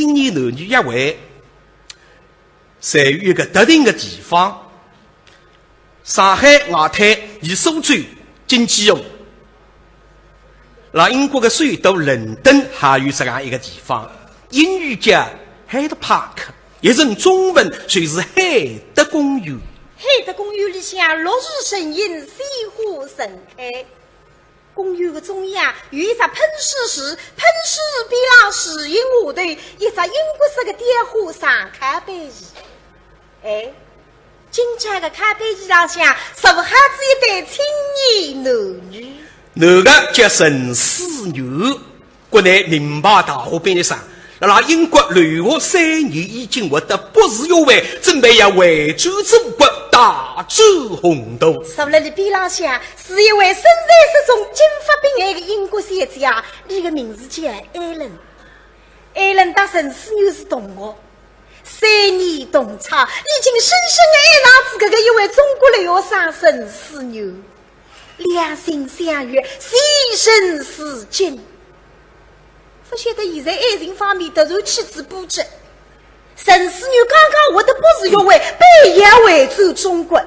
青年男女一位，在于一个特定的地方，上海、外滩、以苏州、经济用，那英国的首都伦敦还有这样一个地方，英语叫 Hyde Park， 译成中文就是海德公园。海德公园里向落日盛映，鲜花盛开。公园的中央有一只喷水池，喷水边浪石英下头一只英国式的点火上卡板椅。哎，今朝的卡板椅上向坐下子一对青年男女。男的叫陈思牛，国内名牌大学毕业生，那英国留学3年，已经获得博士学位，准备要为主祖国大展宏图。坐在你边浪向是一位身材出众、金发碧眼的英国小姐，你的名字叫艾伦。艾伦和陈思牛是同学，3年同窗，已经深深的爱上自个的一位中国留学生陈思牛，两心相悦，携手似锦。不晓得现在爱情方面突然起子波折，陈思牛刚刚获得博士学位，北洋回转中国。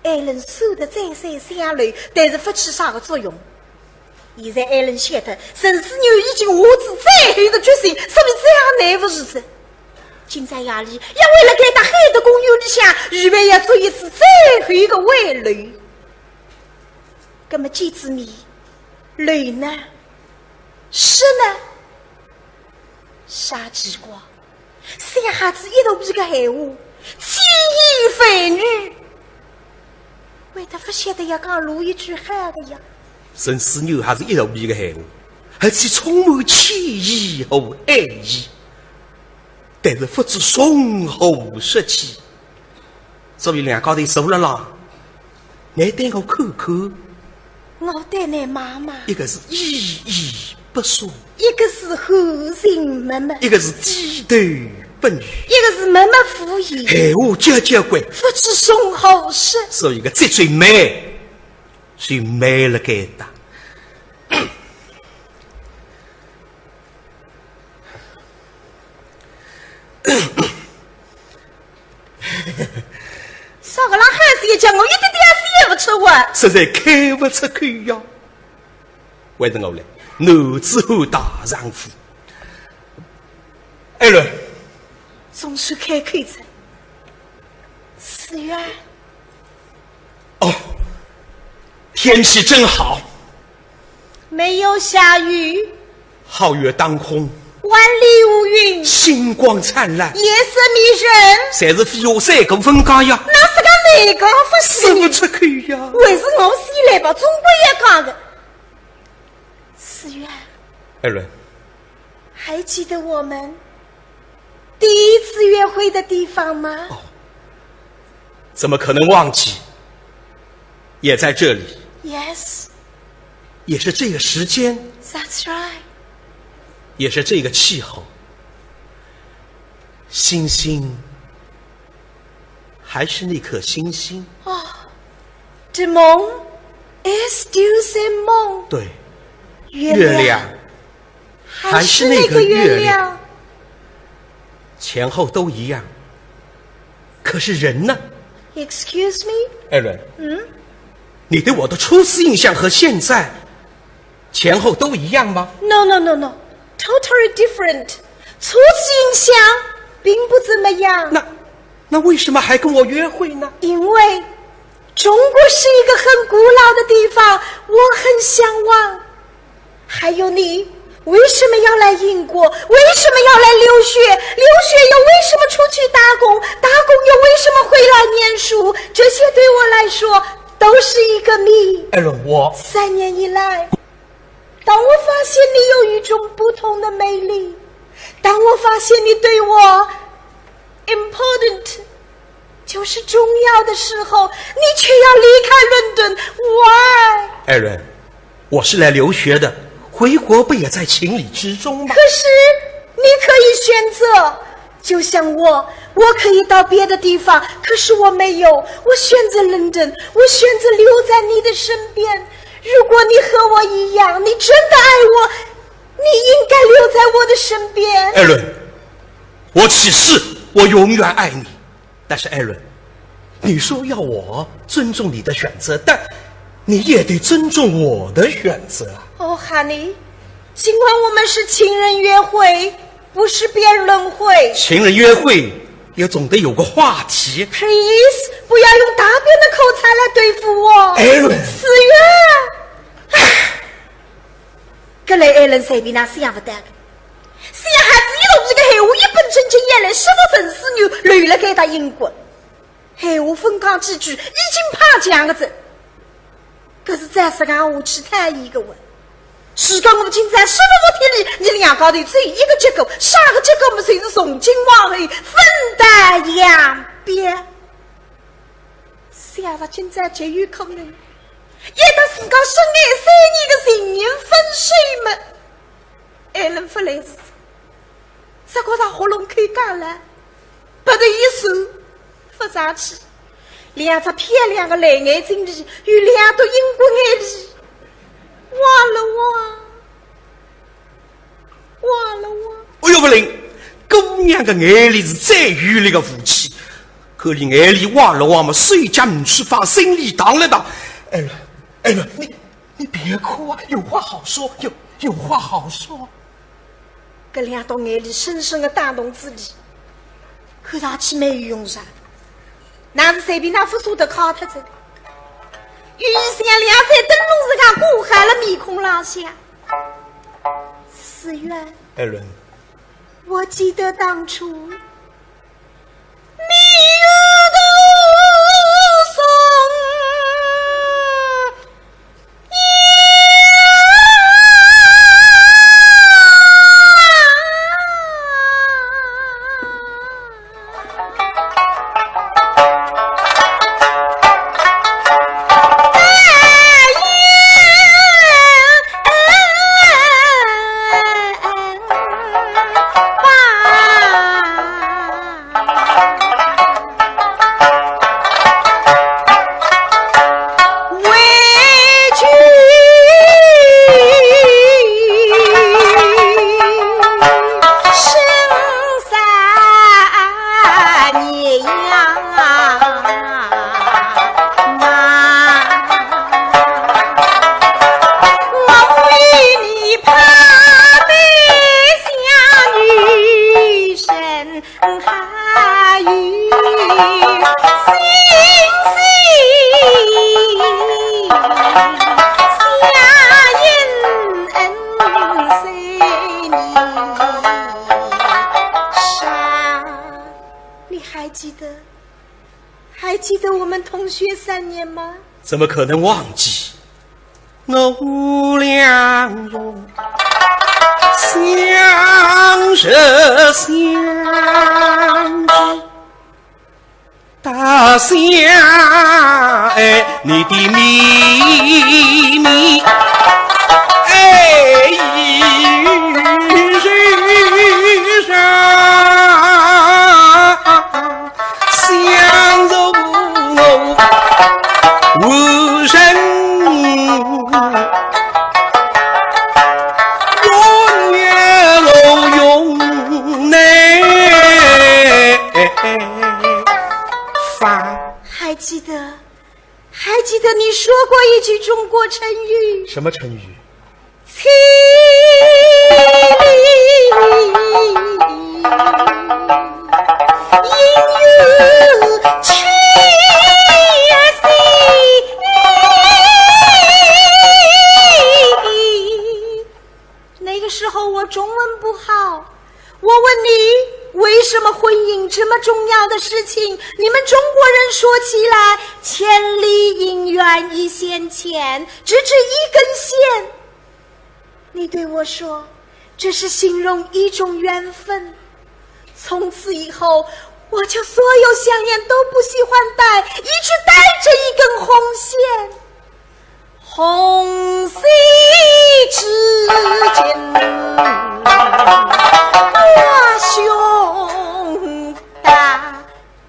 艾伦守得再三相恋，但是不起啥个作用。现在艾伦晓得陈思牛已经下出再狠的决心，所以这样难不日子。今朝夜里要为了给他海德公园里向预备要做一次最后的围炉。那么见子面，雷呢？是呢？啥奇怪？小孩子一头皮个闲话，千言蜚语，为他不晓得要讲录一句好的呀。陈思牛还是一头皮个闲话，而且充满歉意和爱意，但是不知从何说起。所以两家头坐了浪，你对我看看。我对你妈妈，一个是依依不舍，一个是含情脉脉，一个是低头不语，一个是默默敷衍，闲话交交关，不知从何说。所以个最美，最美了该的。少个浪汉子一讲，我一点点也不出话，实在开不出口呀。为着我来，男子汉大丈夫。艾伦，总是开口子。4月，哦，天气真好，没有下雨，皓月当空，万里无云，星光灿烂，夜色迷人，侪是飞下3公分高呀。那是个哪个不是？说不出口呀。为是我先来吧，中国也讲的。4月，艾伦，还记得我们第一次约会的地方吗？哦，怎么可能忘记？也在这里。Yes， 也是这个时间。That's right。也是这个气候。星星，还是那颗星星。哦，这梦 is still same 梦。对，月亮还是那个月亮，前后都一样。可是人呢 ？Excuse me， 艾伦。你对我的初次印象和现在前后都一样吗 ？No no no no。Totally different， 初次印象并不怎么样。那为什么还跟我约会呢？因为中国是一个很古老的地方，我很向往。还有你为什么要来英国？为什么要来留学？留学又为什么出去打工？打工又为什么回来念书？这些对我来说都是一个谜。艾伦，我3年以来，当我发现你有与众不同的魅力，当我发现你对我 important 就是重要的时候，你却要离开伦敦 ，Why？ 艾伦，我是来留学的，回国不也在情理之中吗？可是你可以选择，就像我可以到别的地方，可是我没有，我选择伦敦，我选择留在你的身边。如果你和我一样，你真的爱我，你应该留在我的身边。艾伦，我起誓，我永远爱你。但是艾伦，你说要我尊重你的选择，但你也得尊重我的选择。哦，哈尼，尽管我们是情人约会，不是辩论会。情人约会也总得有个话题。Please， 不要用大便的口才来对付我。艾伦，思源，搿类艾伦随便那是样不得的。是呀，孩子一动这个闲话，一本正经眼泪，什么陈思牛累了给他英国。闲话分讲几句，已经怕讲个子。可是暂时讲下去太一个问。是讲我们今在什么问题里，你两高头只有一个结构，下个结构我们随是从今往后分担两边。想着今在节约可能，也得自个深爱3年的情人分手嘛。艾伦不来事，这个他喉咙开干了，不得一手发上去，两只漂亮的蓝眼睛里有两朵荧光眼里，哇了哇！哎呦不灵，姑娘的眼里是最有力的武器，可你眼里哇了哇嘛，谁家你去放，心里当了当。艾伦，你别哭啊，有话好说，有话好说。这两朵眼里深深的打动自己，看上去没有用上，那是随便那副书的靠他走。于是两在灯笼是看顾海了面孔落下。思源，艾伦，我记得当初你都送还记得我们同学3年吗？怎么可能忘记？我俩用相识相知，大想你的秘密，世上相柔无声，永远永内发。还记得你说过一句中国成语？什么成语？凄厉应有气那个时候我中文不好，我问你为什么婚姻这么重要的事情，你们中国人说起来千里姻缘一线牵，只一根线。你对我说这是形容一种缘分，从此以后我就所有项链都不喜欢戴，一直带着一根红线，红线之间我胸大，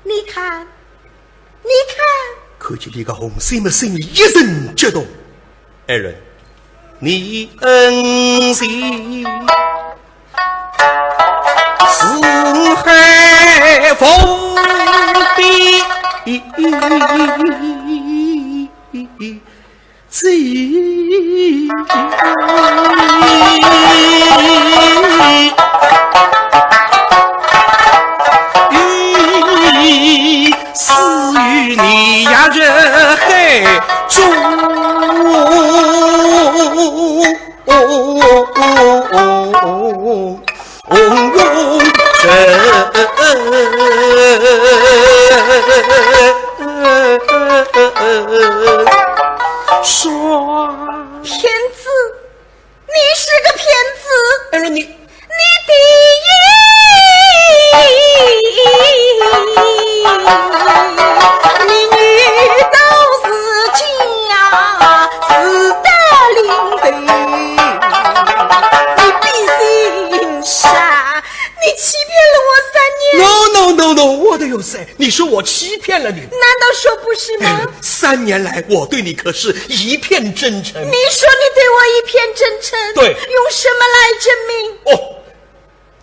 你看看见你个红线的心里一阵激动。艾伦，你恩情，四海风笔记。死于你呀人海中，双骗子，你是个骗子！哎，你第一，你女都是家，死得领队，你必心杀，你欺骗了我3年。No， 我的有谁？你说我欺骗了你？难道说不是吗？3年来，我对你可是一片真诚。你说你对我一片真诚，对，用什么来证明？哦，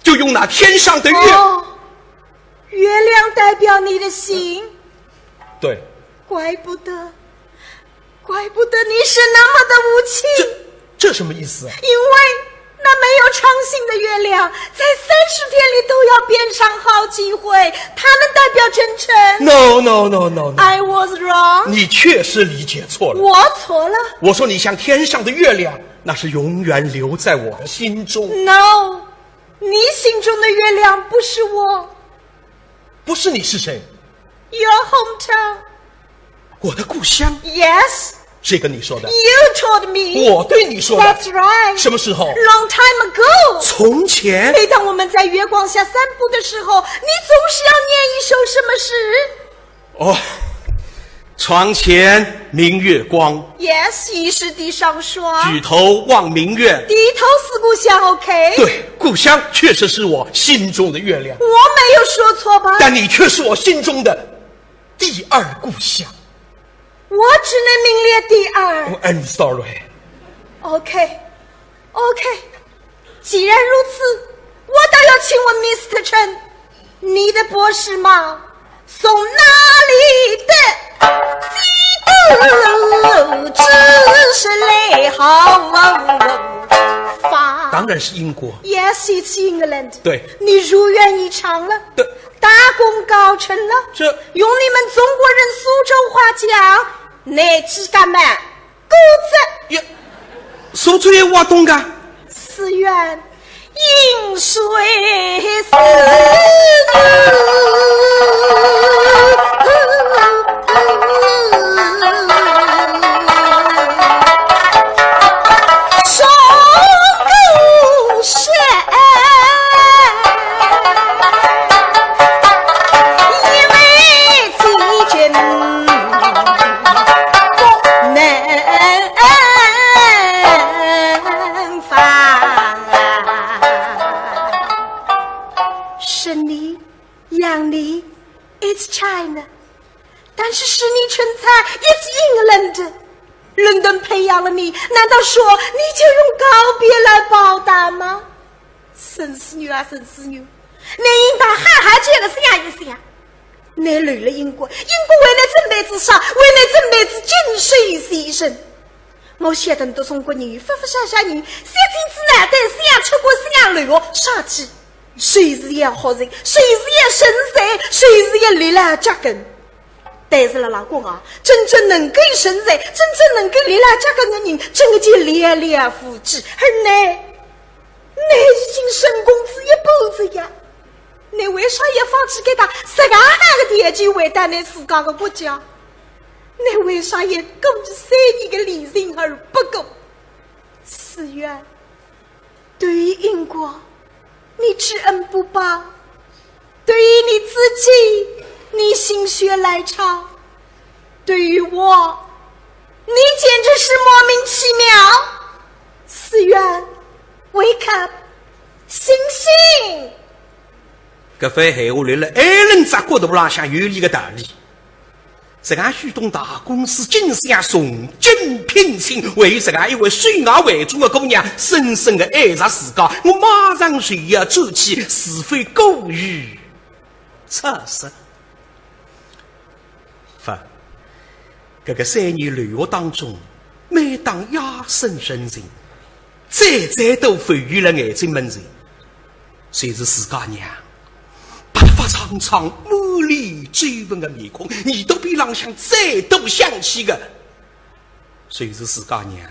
就用那天上的月。月亮代表你的心。对，怪不得你是那么的无情。这什么意思？因为那没有长性的月亮，在30天里都要变上好几回，它能代表真诚。 No， I was wrong。 你确实理解错了。我错了。我说你像天上的月亮，那是永远留在我的心中。 No， 你心中的月亮不是我。不是你是谁？ Your hometown。 我的故乡。 Yes。 这个你说的。 You told me。 我对你说的。 That's right。 什么时候？ Long time ago。 从前。每当我们在月光下散步的时候，你总是要念一首什么诗？哦，床前明月光。 Yes， 疑是地上霜。举头望明月。低头思故乡。 OK。 对，故乡确实是我心中的月亮。我没有说错吧？但你却是我心中的第二故乡。我只能名列第二。I'm sorry。 OK， 既然如此，我倒要请问 Mr. 陈，你的博士帽从哪里的？只是雷好发。当然是英国。 Yes, it's England。 对，你如愿以偿了。对，大功告成了。这用你们中国人苏州话讲，那几个们狗子呀，苏州话我懂噶。寺院饮水思双狗山，因为几卷不能放，生你养你 It's China， 但是使你成才 It's England。伦敦培养了你，难道说你就用告别来报答吗？神死女啊，神死女！你应当好好这个想一想。你累了英国，英国为你这辈子上，为你这辈子尽水牺牲。我晓得都中国人夫夫相相人，三天之难得想出国想旅游，傻气。谁是一好人，谁是一神才，谁是一立了扎根。但是了，老公啊，真正能够生财，真正能够立了扎根的人，真的就连连不止。而你已经升工资一辈子呀，你为啥也放弃给他10个个天就为难你自家的国家？你为啥也供给3年的利润而不够？寺院，对于英国，你知恩不报；对于你自己，你心血来潮；对于我，你简直是莫名其妙。寺院 ，wake up， 醒醒！搿番闲话来了，还能咋觉得不浪向有理个道理？这个许多大公司竞相送金聘请，为这个一位水雅为主的姑娘深深的爱着自家，我马上随要走起是非狗语测试。这个3年旅游当中，每当夜深人静，再都飞于了眼睛门前，谁是自家娘白发苍苍、满脸追问的面孔，耳朵边浪向再度响起的，谁是自家娘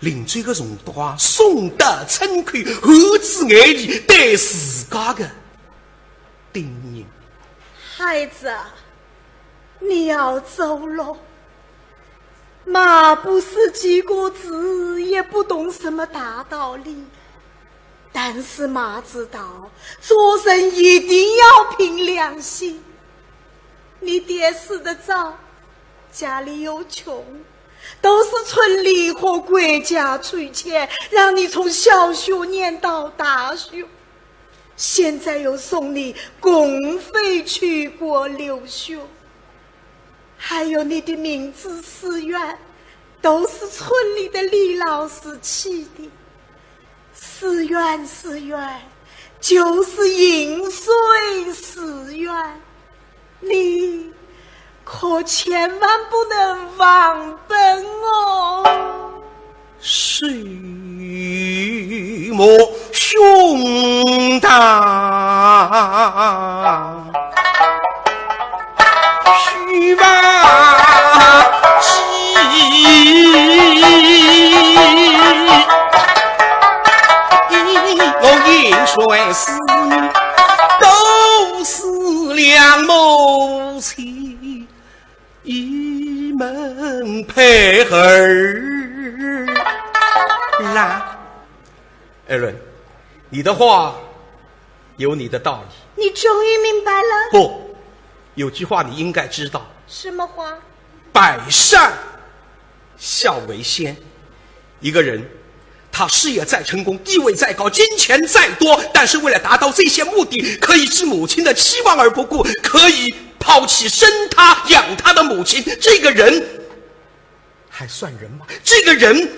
临醉的容光，送得称款，厚子眼里对自家的叮咛。孩子，你要走了。马不识几个字，也不懂什么大道理，但是马知道做人一定要凭良心。你爹死得早，家里又穷，都是村里和国家出钱让你从小学念到大学，现在又送你公费去国留学，还有你的名字寺院，都是村里的李老师起的。寺院就是饮水寺院，你可千万不能忘本哦。水墨兄堂须把记，我饮水思女都是两母亲，一门配儿啦。艾伦，你的话有你的道理。你终于明白了？不，有句话你应该知道。什么话？百善孝为先。一个人他事业再成功，地位再高，金钱再多，但是为了达到这些目的，可以置母亲的期望而不顾，可以抛弃生他养他的母亲，这个人还算人吗？这个人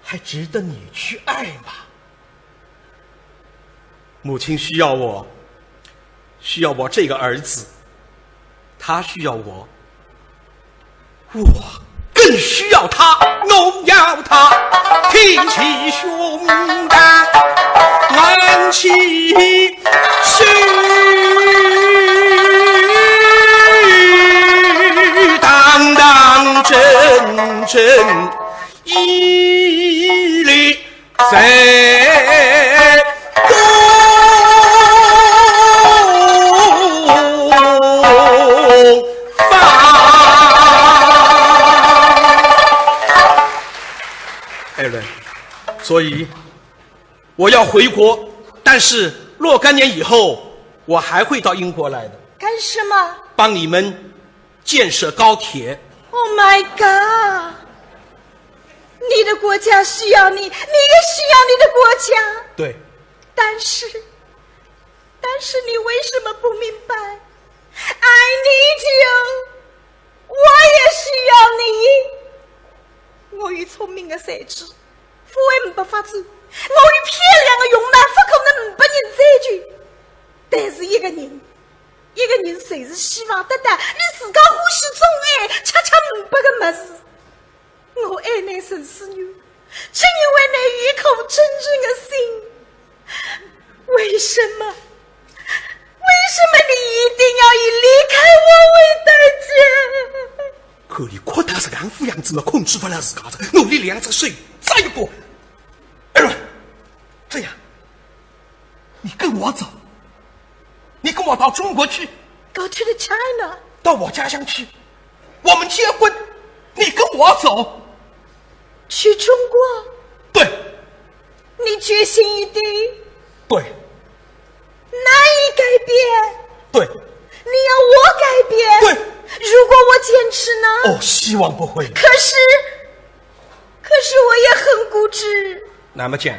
还值得你去爱吗？母亲需要我，需要我这个儿子，他需要我，我更需要他，我要他挺起胸膛，昂起胸当当真真屹立在所以我要回国，但是若干年以后我还会到英国来的。干什么？帮你们建设高铁。 Oh my god， 你的国家需要你，你也需要你的国家。对，但是你为什么不明白 I need you， 我也需要你。我与聪明的才智不为500发子，我与漂亮的容貌不可能500人在一起。但是一个人随时希望得到你自家欢喜钟爱，吃500个么子。我爱你陈思女，请你为你一口真正的心。为什么你一定要以离开我为代价？可你扩大这样副样子嘛，控制不了自家子，努力2只水，再一步。艾伦，这样，你跟我走，你跟我到中国去 ，Go to the China， 到我家乡去，我们结婚，你跟我走，去中国。对，你决心已定。对，难以改变。对，你要我改变。对，如果我坚持呢？哦，希望不会。可是我也很固执。那么讲，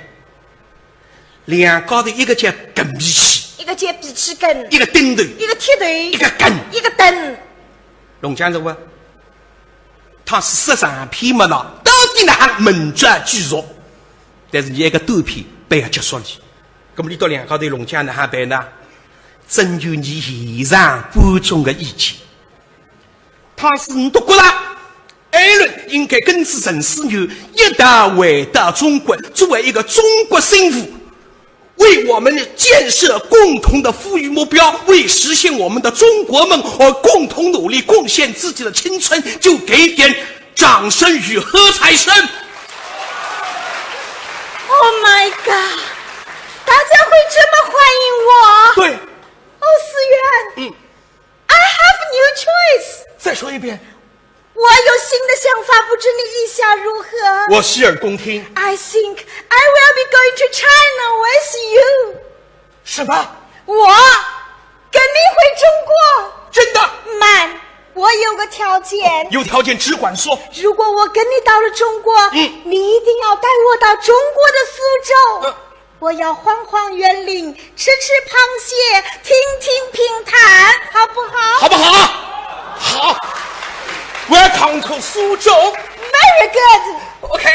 两高头一个叫根脾气，一个叫脾气根，一个钉头，一个铁头，一个根，一个灯。龙江说：“他是十三篇嘛呢，到底呢还门转巨弱，但是你一个短篇被他结束了。那么你到两高头龙江呢还办呢，征求你现场观众的意见。他是你读过了。”艾伦应该跟随陈思牛一道回到中国，作为一个中国生父，为我们建设共同的富裕目标，为实现我们的中国梦而共同努力，贡献自己的青春，就给点掌声与喝彩声。 Oh my god！ 大家会这么欢迎我？对。哦，思源。I have new choice。再说一遍。我有新的想法，不知你意下如何？我洗耳恭听。I think I will be going to China with you。什么？我跟你回中国？真的？慢，我有个条件。有条件只管说。如果我跟你到了中国，你一定要带我到中国的苏州。我要晃晃园林，吃吃螃蟹，听听评弹，好不好？好不好？好。Welcome to 苏州。Very good. OK。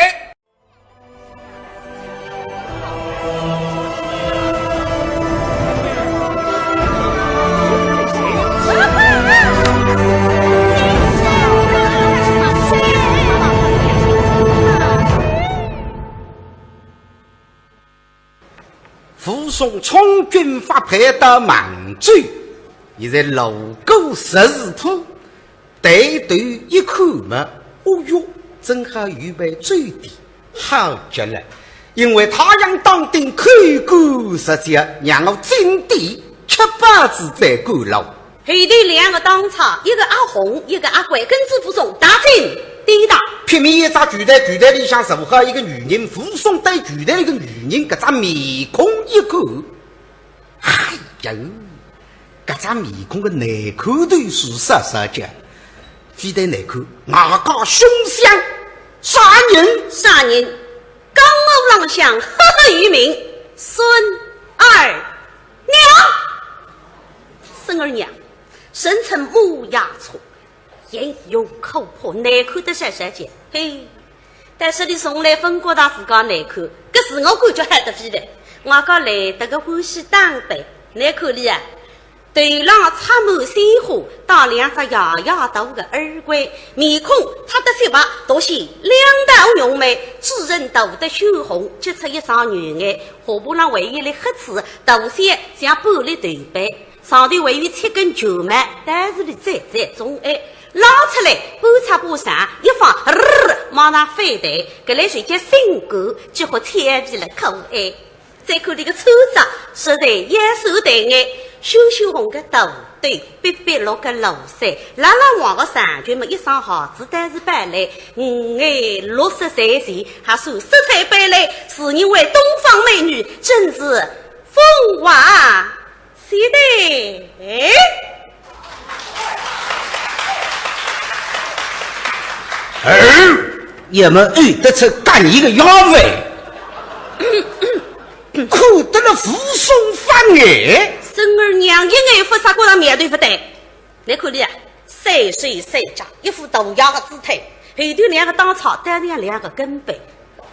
护送充军发配到满洲，现在路过十字铺。带队一看嘛，哦哟，正好预备追地，好极了！因为太阳当顶开过实际，让我进地7把子在赶路。后头2个当场，一个阿红，一个阿贵，跟着护送打进抵达。偏偏一只巨蛋里向坐好一个女人，护送带巨蛋那个女人，搿只面孔一看，哎呀，搿只面孔的内口都是啥叫？非得内口，外加凶相，杀人，江湖浪向赫赫有名，孙二娘，孙二娘，生称母牙错，言有口破，内口的啥姐，嘿，但是你从来分过他自家内口，可是我感觉还得非的，我讲来得个欢喜当背，内口里啊。对浪插满鲜花，打2只牙牙大的耳环，面孔他的头发都是2道浓眉，指人头的血红，结出一双软眼，下巴上围一粒黑刺，头线像玻璃头白，上头围有7根球脉，但是的在中爱拉出来，半插半上，一放马上飞弹，搿来随即性感，几乎天皮了可爱。再看这个车子，实在眼手带眼。羞羞红的头对，碧碧绿的露腮，拉拉黄的上裙么一双好子，但是摆来5眼60岁前，还算色彩斑斓，是因为东方美女，真是风华绝代。也么遇得出干一个妖怪，看得了扶送翻眼。孙二娘一眼发啥过上面对不对？你看你啊，3岁3长，一副豆芽的姿态，后头2个当场带上2个跟背，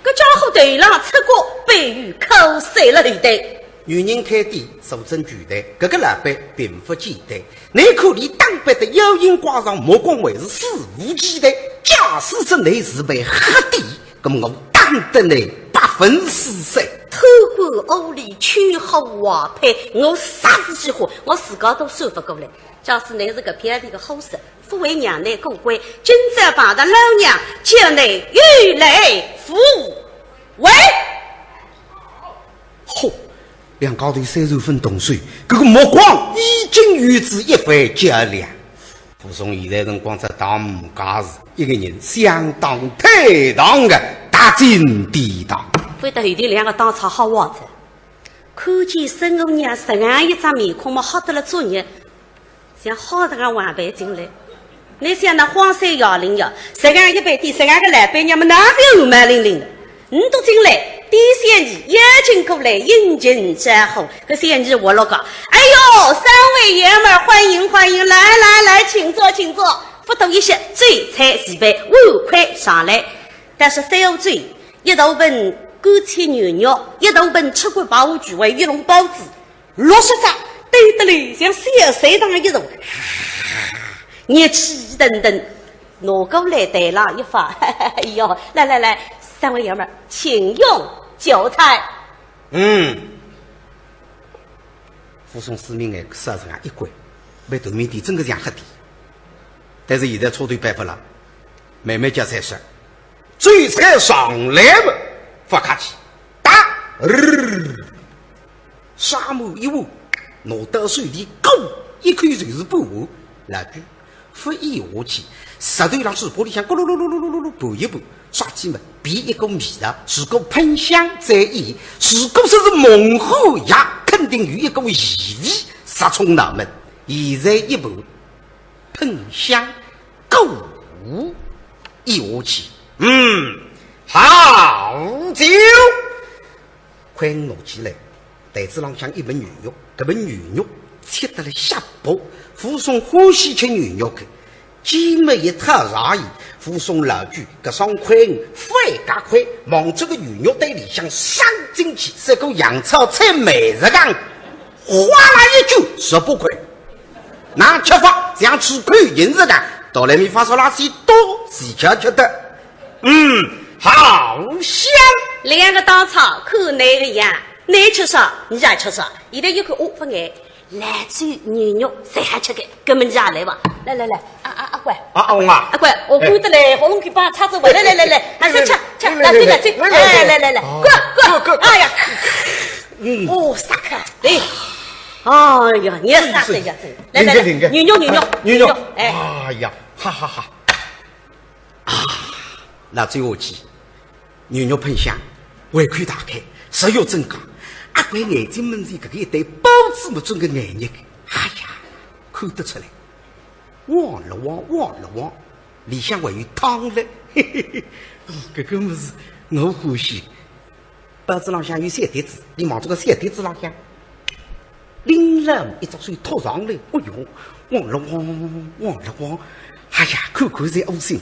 这家伙头上出过背雨口水了对不对？女人开店，手真巨大，这个老板并不简单。内裤里当白的妖鹰挂上，目光为是肆无忌惮，驾驶着内是被黑地，那么我当得你8分4碎。偷官屋里取好瓦配，我啥子计划，我自家都说不过来。假使你是个偏僻的好事，不为娘内过关，今朝帮的老娘叫你玉来服为。嚯！两高头30分动水，这个目光已经与之一番较量。傅松现在辰光在当母家事，一个人相当坦荡的大进抵挡。非得后头2个当场好娃子，看见孙二娘实然一张面孔嘛，好得了作业，像好这个晚辈进来。你想那荒山摇铃摇，实然一杯点，实然个老板娘们哪有满淋淋的？你都进来，第三年邀请过来应景招呼，可三年我了个，哎呦，3位爷们欢迎欢迎，来，请坐，方不到一些醉菜几杯5块上来。但是3碗醉，一大盆干切牛肉，一大盆吃过包菊味鱼龙包子，60张对得来像小水塘一种，热气腾腾。拿过来对了一发，哎呦，来，3位爷们儿，请用酒菜。附送市民哎，杀人啊一关，被对面的整个像黑的。但是现在车队办法了，慢慢加菜色，最菜上来了，发卡起，打，沙漠一握，拿到手里够一口就是不完，老句不一下去。石头上水玻璃箱咕噜噜噜噜噜噜拨一拨，刷起嘛，比一个味道，如果喷香再意，如果说是猛虎牙，肯定有一个异味杀冲脑门。现在一步喷香够一下去，好酒，快拿起来，袋子上像一盆牛肉，这盆牛肉切得了下薄，附送欢喜吃牛肉去。鸡么一套而已，附送老句，搿双块非加块，往这个鱼肉袋里向上进去，这个洋炒菜美食缸，哗啦一句18块。那吃法像吃块银子的，到来米发烧垃圾多，自家觉得，好香。2个当场看哪个样，你吃啥，你也吃啥。现在有个不爱。来煮牛肉，谁还吃个？根本家来吧！来，阿乖，阿翁啊，阿乖，我赶得来，好容易把叉子回来，来，还是吃，来，对，来，过，哎呀，撒开，来，哎呀，你也撒这样子，来，牛肉，哎呀，哈，那最后去，牛肉喷香，胃口打开，食欲增强。阿乖眼睛门前搿个一对包子么准个眼热个，哎呀，看得出来。望了望，里向还有汤嘞，搿个么是我欢喜。包子浪向有3碟子，你望这个3碟子浪向，拎了一只水拖上来，哎呦，望了望，哎呀，看才恶心，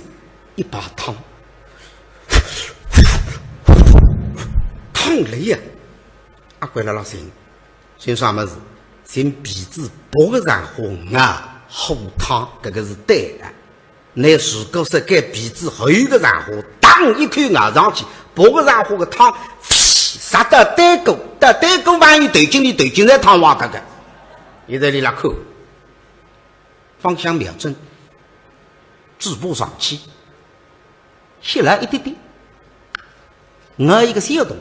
一把汤，汤来呀！阿乖了老先，先啥么子？先鼻子剥个然红啊，好汤，这个是对的。那如果是给鼻子还有个然后，当一口咬上去，剥个然后个汤，杀到带沟，到带沟万一对进来汤挖它个。现在你来看，方向瞄准，止步上去，下来一点点，我一个小动。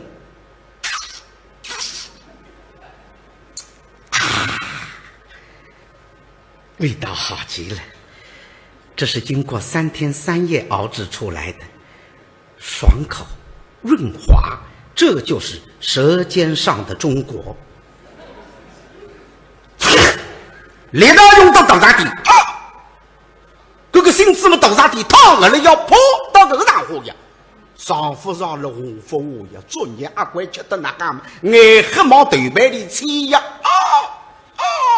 味道好极了，这是经过3天3夜熬制出来的，爽口润滑，这就是舌尖上的中国。力道用到豆沙底，这个心思么豆沙底烫了要泼到这个上火呀，上不上了红火呀，昨夜阿乖吃的那个嘛，眼黑毛头白里气呀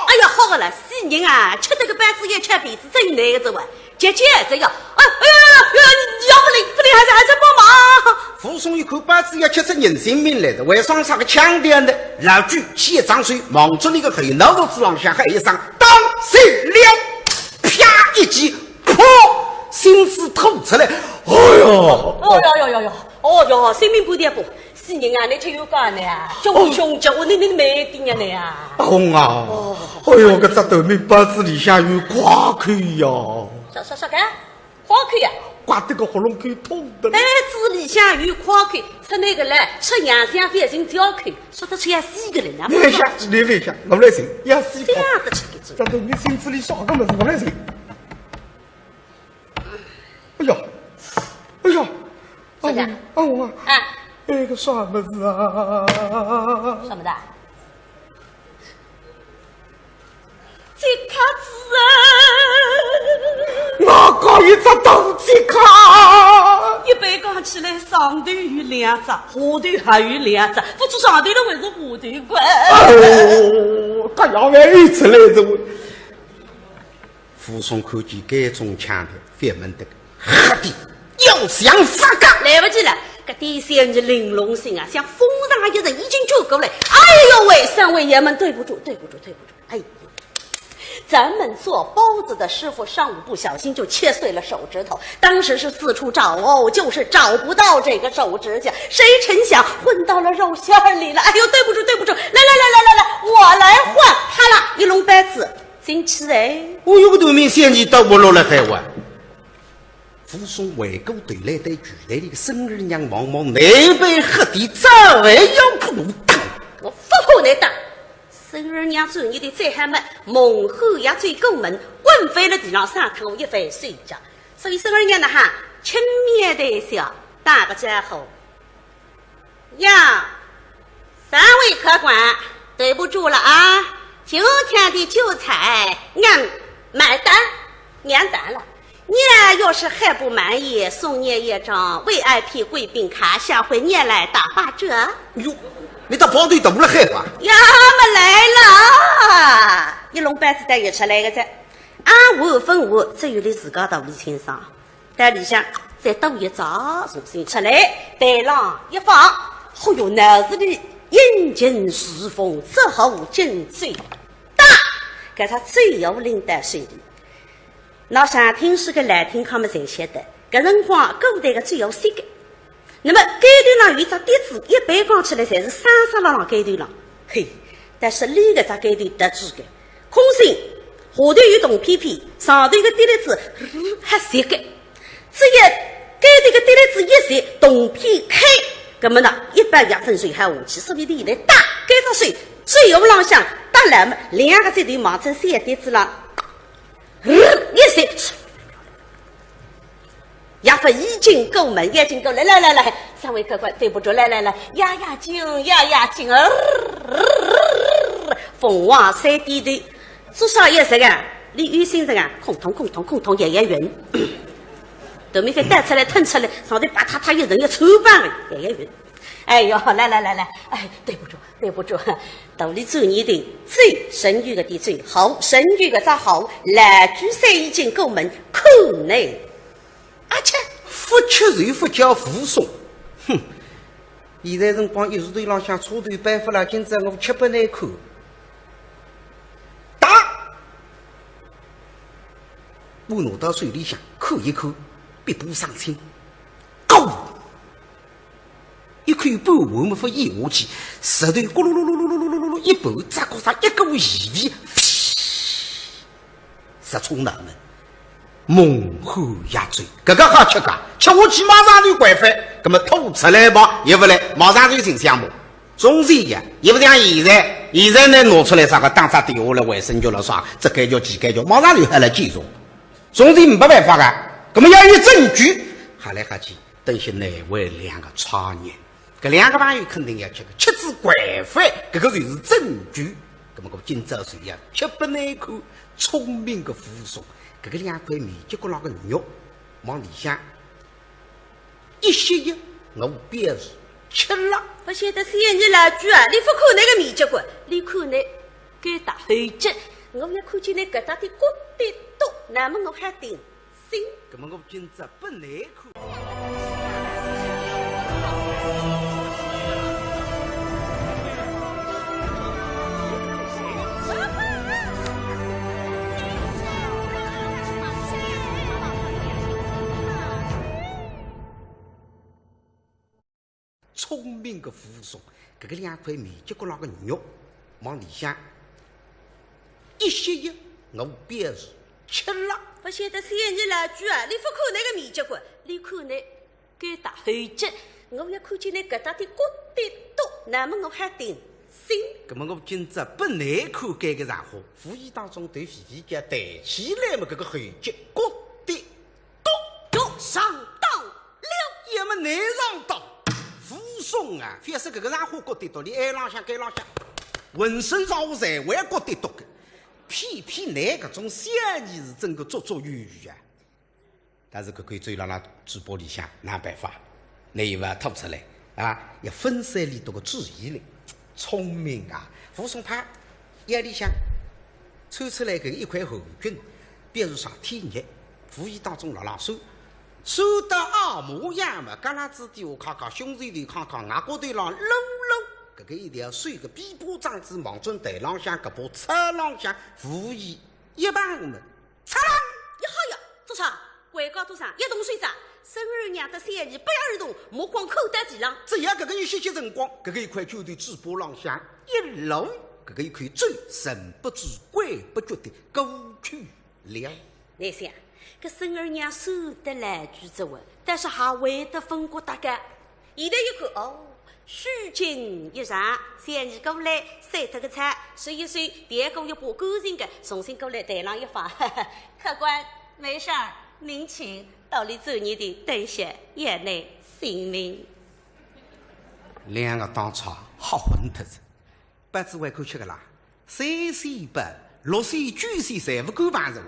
哎呀，好个了，死人啊！吃那个板子也吃鼻子，真难个这玩，姐这样，哎呀，你要不灵，还是帮忙。附送一口板子也吃出人性命来的，为上啥个强调呢？老句写张水，望着那个黑脑壳子浪向喊一声当心了，啪一击，噗，心思吐出来，哎哟，生命不点不。死人啊！你吃有干的呀？凶叫我你没顶呀你啊！红啊！哎呦，搿只豆面包子里向有瓜口呀！啥个？瓜口呀？刮得个喉咙口痛的。板子里向有瓜口，吃那个嘞，吃洋香饭成条口，说得吃要死个人啊！来下，我来吃，要死这样的吃个这豆面心子里啥个么子？我来吃。哎呀！啥个？我啊！那个啥么子啊？什么的？这卡子啊！我搞一只斗鸡卡，一般讲起来，上头有2只，下头还有2只，不知上头的还是下头关。他要来一出来着，傅松看见该种腔调，反问得黑的要想发嘎，来不及了。这第三日玲珑心啊，像风上一人已经就过来。哎呦喂，三位爷们，对不住。哎呦，咱们做包子的师傅上午不小心就切碎了手指头，当时是四处找哦，就是找不到这个手指甲，谁成想混到了肉馅里了。哎呦，对不住，来，我来换。哈啦，一笼白子进去哎。我有个头明显你到不落了海湾。傅松回过头来对巨来的生儿娘望望，那边黑的早晚要不能当，我不破你当。生儿娘做你的再喊们，猛吼也最够门，滚飞了地上上头一番睡觉。所以生儿娘呢哈，轻蔑的笑，打个招呼。呀，三位客官，对不住了啊，今天的酒菜俺买单，免单了。你要是还不满意，送你一张 VIP 贵宾卡，下回你来打8折。哟，你到跑队堵了海吧？呀，么来了！一笼板子带一出来个在，按我分我，只有你自个道理清爽。在里向再倒一招，重新出来，带浪一放，哎呦，那是的引进侍奉，只好劲最大，给他最有领带水的。那上厅是个来厅，他们才写的。搿辰光古代个最有谁个？那么街头上有一只碟子，一般讲起来侪是沙沙朗朗街头上。嘿，但是里个只街头特殊个，空心下头有铜片片，上头个碟子还斜个。只要街头个碟子一斜，铜片开，搿么呢100分水还下去，所以你来打该着水，最后浪向打来么，两个在头忙成3碟子了。一些牙粉已经够门，已经够来，三位客官，对不住，来，压惊，凤凰3点头，至少也是个，李玉先生啊，空通，也匀，都没法带出来，腾出来，上头把他一人一抽板了，也匀。哎呦，来，哎，对不住，道理做你的最神谕的最好，神谕的咋好？来句赛已经够门，可内，阿切，不吃肉不叫服送，哼！现在辰光一时头浪向车头办法了，今朝我吃不耐看，打！我挪到水里向看一看，别不上清，够！一口半碗没法咽下去，石头咕噜噜噜噜噜噜噜噜一抱，咋搞啥一股异味，直冲南门，猛吼压嘴，这个好吃噶，吃下去马上就怪翻，那么吐出来吧，也不来，马上就成项目。总之呀，也不像现在呢拿出来啥个当啥电话了，卫生局了啥，这该叫几该叫，马上就还来记住。总之没办法噶，那么要有证据，哈来哈去，等些哪位两个差年。这两个朋友肯定要吃个吃之怪饭，这个就是证据。那么我今朝谁呀？吃不耐看，聪明的扶松，这个两块面结果那个肉往里向一吸一，我表示吃了。我现在3日来句啊，你不看那个面结果，你看那给打后劲，我也看见那疙瘩的骨的多，那么我还定心。那么我今朝不耐看。聪明的扶松，这个两块面结果那个肉往里向一吸一，我表示吃了。我现在3日来句啊，你不看那个面结果，你看那给打后劲，我也看见那疙瘩的骨的多，那么我还定心。那么我今朝不难看该个然后，无意当中对皮皮家抬起来嘛，这个后劲骨的多，就上当了，也么难上当。扶松啊，非是这个然后骨的多，你爱浪向该浪向，浑身上下才会骨的多个，偏偏那个种小儿是真个足足圆圆啊。但是可以追到那嘴巴里向，哪办法？你又要吐出来啊！要分散里头个注意力，聪明啊！扶松他眼里向抽出来个一块后筋，别是上天热，无意当中拉手得二模样嘛，搿拉子的我看看，胸前头看看，外高头浪搂搂，搿个一条水个臂膊张子望准台浪向搿把车浪向，无意一棒门，擦浪一好呀，做啥？拐高头上一动水闸，孙儿娘的三姨不要儿童，莫光口袋地浪。只要搿个有些辰光，搿个一块酒头嘴巴浪向一搂，搿个一块嘴神不知鬼不觉的过去了。你想，搿孙儿娘守得来句子话，但是还会得分过大概。现在一看哦，虚惊一场，三姨过来晒脱个菜，洗一洗，点过一把干净的，重新过来台上一放。客官没事儿，您请。道理走你的等些也内性命。两个当场好混特子，八字胃口吃个啦，3岁8、6岁9岁侪不够办着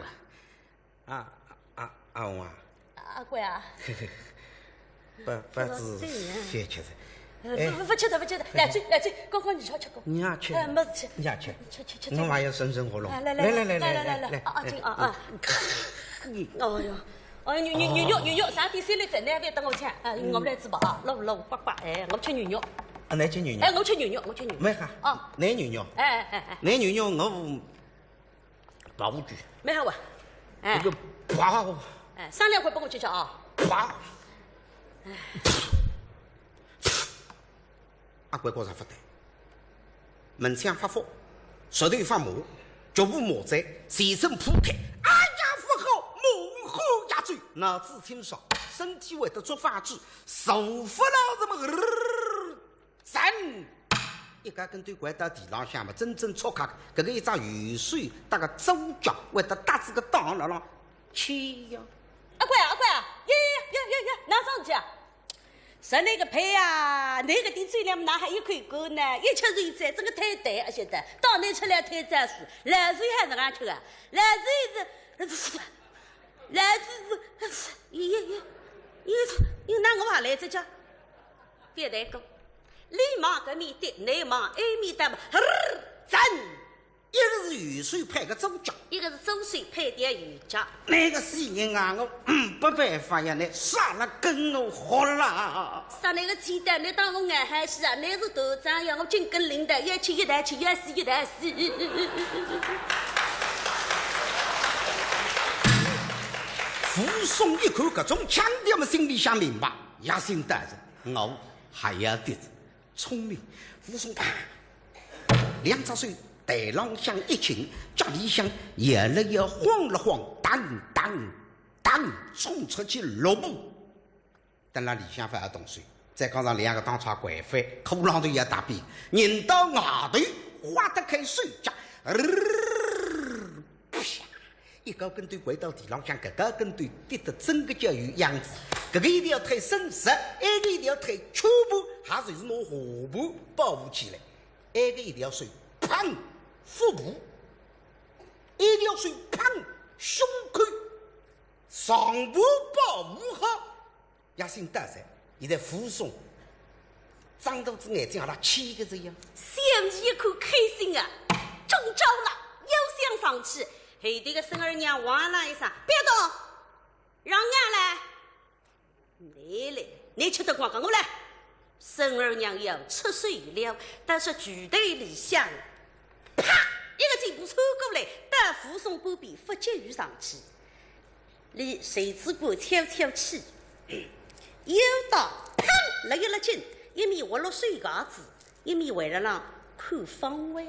啊！阿红啊，阿贵啊，八字先吃着。不吃的，来嘴，刚刚你吃过，你也吃，没吃，你也吃，吃，侬还要顺活龙。来，啊，进啊！哦哟。哦，牛肉，上点3粒在那边等我吃。我们来吃吧啊，老呱呱，哎，我吃牛肉。啊，你吃牛肉？哎，我吃牛肉。没哈？哦，你牛肉？哎，你牛肉我保护局。没好哇？哎，这个跑。哎，3两块帮我吃啊。跑。阿乖高啥发呆？门腔发火，舌头发麻，脚步麻在，全身铺开。猛吼压嘴，脑子清爽，身体会得做发质，受不了这么神！一家跟对拐到地浪向嘛，真正错卡，搿个一张雨水搭个周脚，会得打子个当了了，去呀！阿乖，呀，哪上去啊？说那个配啊，那个的嘴里哪还一块狗呢？一吃水菜，这个太淡啊！现在到那吃来太战术，来水还是俺吃啊？来水是。来自那我还来这家，别来讲，你忙个面的，你忙挨面的嘛，真。一个是雨水配个周脚，一个是周水配点雨脚。那个死人啊，我没办法呀，你杀了跟我活了。杀那个鸡蛋，你当我眼还是啊？你是头长呀，我紧跟领的，一吃一袋吃，一死一袋死。傅松一看搿种腔调嘛，心里想明白，野心大着，我还要得聪明。傅松2只手台浪向一擎，家里向摇了摇，晃了晃，当冲出去6步。等了里向反而动手，再加上2个当场拐翻，裤浪头也打扁，人到外头划得开水架。一个跟队拐到地浪向，搿个跟队跌得整个脚有样子，搿个一定要推伸直，埃个一定要推曲步，还是拿下部保护起来，埃个一定要睡砰腹部，一定要睡砰胸口，上部保护好，野心大噻。现在扶松张肚子眼睛，阿拉7个字样，想起一口开心啊，中招了，又想上去。后头个孙儿娘哇啦一声，别动，让俺来。你来，你吃得光光，我来。孙儿娘要吃水了，但是举队里向，啪一个箭步抽过来，打扶松不比不接于上去。离谁之过悄悄去，又到砰了一勒劲，一面握了水嘎子，一面为了让看方位。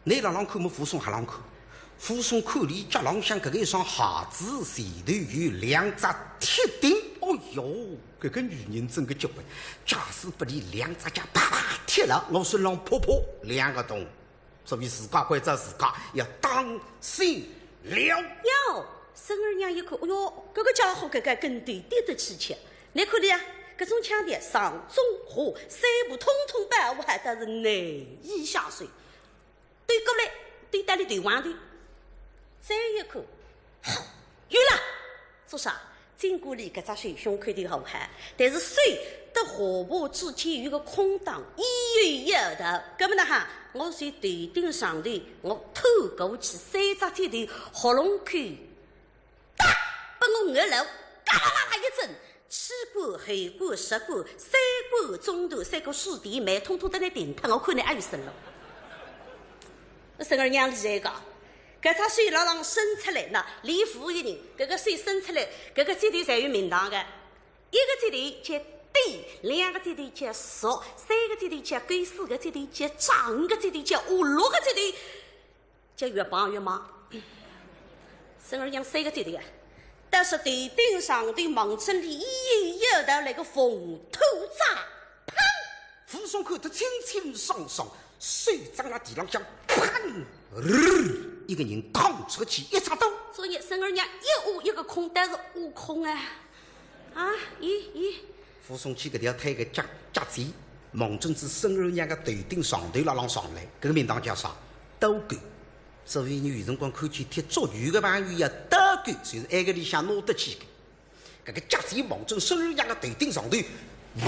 你让看么？扶松还让看。扶松看里脚浪向搿个一双鞋子前头有2只铁钉，哦哟，搿个女人真个结棍，假使不离2只脚啪啪踢了，我说让婆婆2个洞，所以自家关照自家要当心了。哟，孙儿娘一看，哎哟，搿个家伙搿个跟对跌得起切，你看的呀，搿种腔调上中下3步通通把握，还得是难以下水。对过来，对打里对往对。再一口，有了，做啥？经过里搿只水胸口的好汉，但是水和河坝之间有个空档，一月1头，搿么呢哈，我随头顶上头，我透过去3只铁头，喉咙口，哒，把我额楼嘎啦啦啦一震，起过、后过、实过、三过、中头、3个师弟妹，统统在那顶脱，我看你还有生了。孙儿娘厉害个。搿只水老浪生出来了，离湖一人，搿个水生出来，搿个阶段侪有名堂的。一个阶段叫地，2个阶段叫蜀，3个阶段叫龟，4个阶段叫张，5个阶段叫吴，6个阶段叫越帮越忙。孙儿娘3个阶段啊，但是地顶上的忙村里一有头来个风头炸，砰！扶松看得清清爽爽，水涨了地浪向，砰！一个人扛出去一插刀，所以孙儿娘一悟一个空，但是悟空啊！咦！扶松去搿条推个夹子，望准子孙儿娘个头顶上头拉上来，搿个名堂叫啥？刀杆。所以你有辰光看见踢足球个朋友呀，刀杆就是埃个里向拿得起的。搿个夹子一望准孙儿娘个头顶上头。哎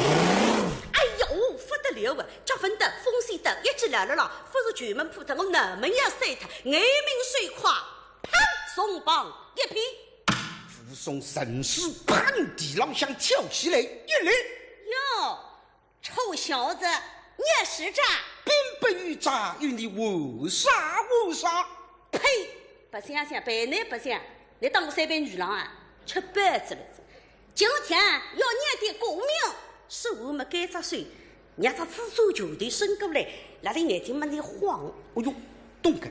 呦，不得了啊！脚分的，风水的，一记来了，不是全门扑的，我那门要塞他，眼明水垮，砰！松绑一劈，扶松神势，砰！地浪向跳起来，一来，哟，臭小子，你也识诈！兵不与诈，与你为啥？呸！不想白内不想，你当我3辈女郎啊？吃板子了！今天要念的国命。是我们该只水，伢只蜘蛛球队伸过来，那里眼睛们在晃。哎呦，懂个！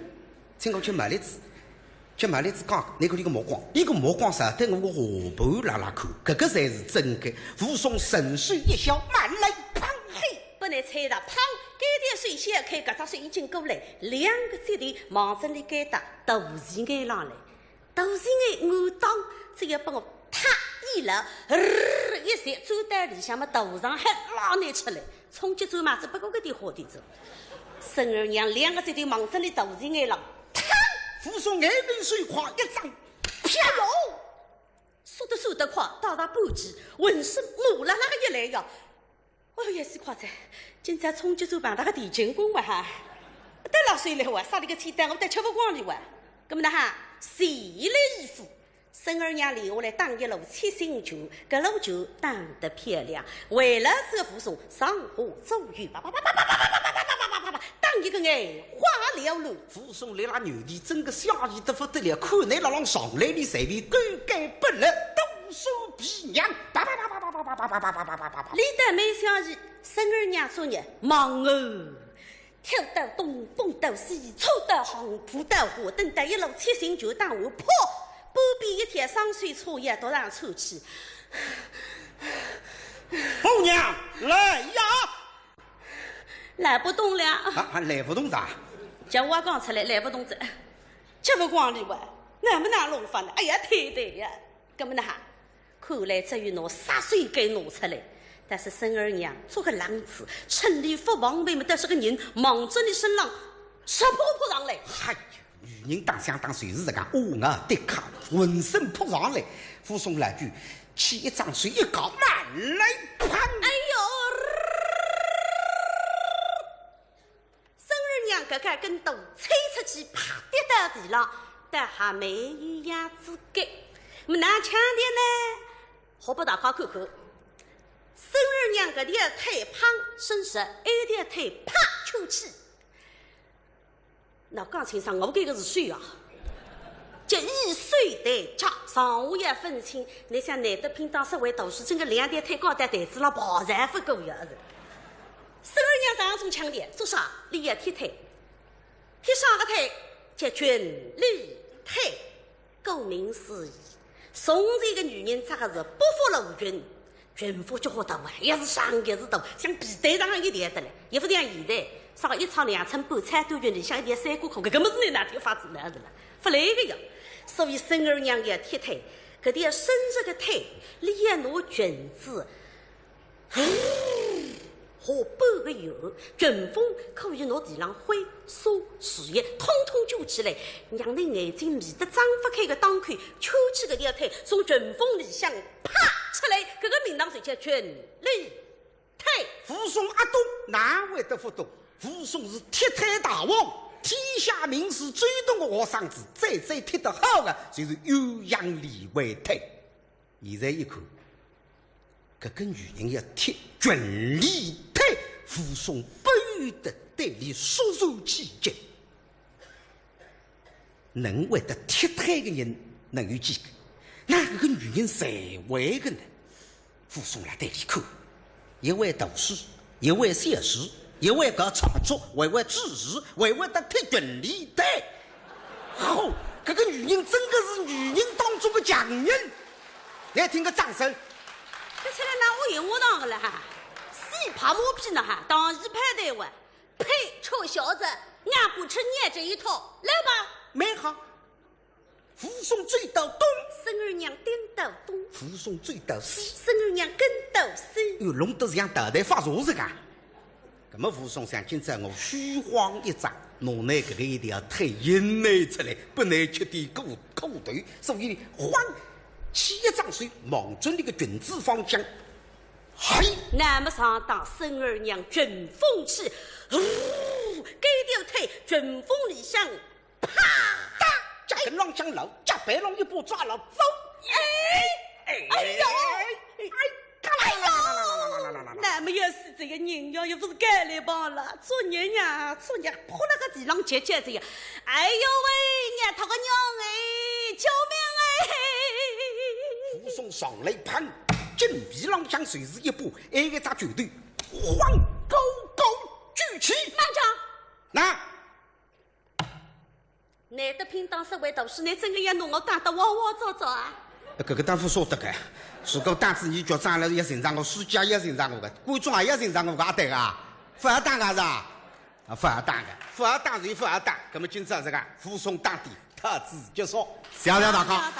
请我去买栗子，讲，那个目光，一个目光啥？对我个下盘拉拉看，这个才是真的。扶松神水一笑，慢来砰！嘿，不能猜的，砰！该点水先开，搿只水已经过来，2个阶段忙着里该打，肚脐眼上来，肚脐眼我当，只要把我踏一了，一塞走到里向嘛，头上还拉拿出来，冲击走马子，不过搿点好点走。孙儿娘2个阶段忙着里肚脐眼上，扶松眼明水花一张，啪哟！速得快，到达半截，浑身麻辣辣的一来呀！哎呦，也是夸张！今朝冲击走庞大的地震工哇哈，得老水了哇，啥里个气蛋我得吃不光的哇！咁么呢哈，谁来依附？孙儿娘留下来打一路七星球，搿路球打得漂亮。为了这扶松，上河走雨，打一个哎，花了路。扶松来拉牛蹄，整个下雨得不得了，看你老浪上来的随便干干不了，动手皮娘，李德没消息，孙儿娘说呢，忙哦。跳到东，蹦到西，抽到行，扑到火，等到一路七星球打我，破！不比一天上水搓也都让抽气。后娘来呀！来不动了啊，来不动啥？叫我讲出来，来不动这，吃不光的哇，那么难弄法呢？哎呀，太对呀！咁么呢哈？看来只有拿洒水给拿出来。但是孙儿娘做个浪子，趁里不防备嘛，但是个人忙着你身上，吃扑扑上来。嗨呀！女人当相当随时这个乌啊得卡，浑身扑上来，扶松来句，起一张水一搞，慢来砰！哎呦！孙儿娘哥哥跟头吹出去，啪跌到地上，但还没有牙子盖。么哪强的呢？好不大快看看。孙儿娘个的腿胖，身实一点腿啪出去。那刚清上我这个是水啊，这一水的家上下也分清。你想难得拼当社会读书，真个2点腿高的台子了，跑然不够呀！孙儿娘上种强的，做啥？你也踢腿，踢上个腿叫军力腿，顾名思义，宋这个女人这个是不服老君。军夫就好大哇，也是上也是大，像皮带上一点的嘞，也不像现在，啥个1场2寸半菜多远里，像一点3股口，根本是你哪条法子来的了，不来个呀。所以孙儿娘也踢腿，搿点伸着个腿，里也拿裙子，和半个月，群风可以拿地上灰、沙、树叶统统揪起来，让你眼睛眯得张不开的当看，抽起个条腿，从群风里向啪出来，这个名堂就叫全力退。扶松阿东哪会得不懂？扶松是铁腿大王，天下名士最懂的学生子，最踢得好的就是酉阳李维泰。现在一看，这个女人要踢军力泰，扶松不由得对你肃然起敬。能会得踢腿的人能有几个？那个女人谁会的呢？扶松来对你看，一位读书，一位写诗，一位搞创作，一位知识，一位得踢军力泰。好，这个女人真的是女人当中的强人。来听个掌声！这出来拿我赢我当了哈，谁怕我皮呢哈？当一派对我，呸！臭小子，俺不吃你这一套，来吧！没好，扶松追到东，孙儿娘跟到东，扶松追到西，孙儿娘跟到西。又弄得像大台发啥子噶？那么扶松想今朝我虚晃一掌，弄那个一定要退阴内出来，不能缺点口头，所以晃起一掌水，望准那个军子方向。嗨，那么上当孙儿娘军风起，给条腿军风里向，啪！加个浪向楼，加白龙一步抓了走。哎呦！那么要是这个人呀，又不是该来帮了，做人呀，扑了个地上结结这样。哎呦喂，娘他个娘哎，救命哎！扶松上来攀，金皮浪向随时一步，一个扎绝对，晃高高举起。慢着，那难得拼当时为读书，你真的要弄我干得哇哇糟糟啊！这个当初说得个，如果当时你脚长了也欣赏我，暑假也欣赏我的，观众也欣赏我，阿对啊，富二代啊是啊，富二代的，富二代是富二代，那么今朝这个扶松当地特子结束，谢谢大家。